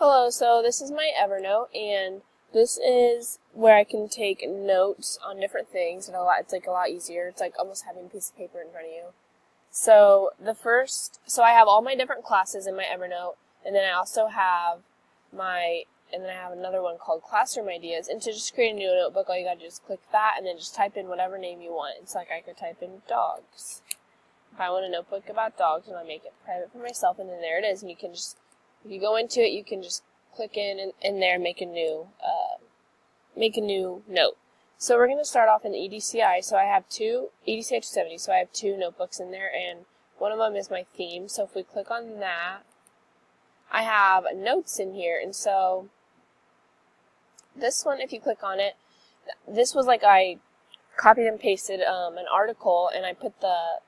Hello, so this is my Evernote, and this is where I can take notes on different things, and it's like a lot easier. It's like almost having a piece of paper in front of you. So I have all my different classes in my Evernote, and then I also have another one called Classroom Ideas. And to just create a new notebook, all you gotta do is click that, and then just type in whatever name you want. It's like I could type in dogs. If I want a notebook about dogs, and I make it private for myself, and then there it is, and you can just, if you go into it, you can just click in there and make a new note. So we're going to start off in the EDCI. So I have EDCI 270, so I have two notebooks in there, and one of them is my theme. So if we click on that, I have notes in here, and so this one, if you click on it, this was like I copied and pasted an article, and I put the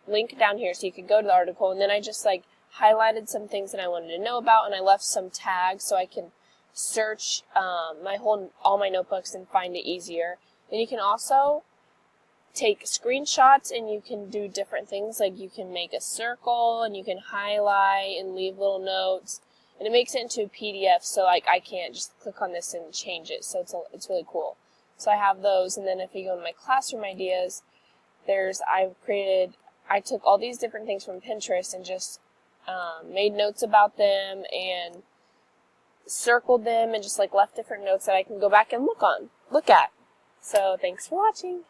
link down here so you could go to the article, and then I just like highlighted some things that I wanted to know about, and I left some tags so I can search all my notebooks and find it easier. And you can also take screenshots, and you can do different things, like you can make a circle, and you can highlight and leave little notes, and it makes it into a PDF, so like I can't just click on this and change it, so it's really cool. So I have those, and then if you go to my Classroom Ideas, I took all these different things from Pinterest and just made notes about them and circled them and just like left different notes that I can go back and look at. So thanks for watching.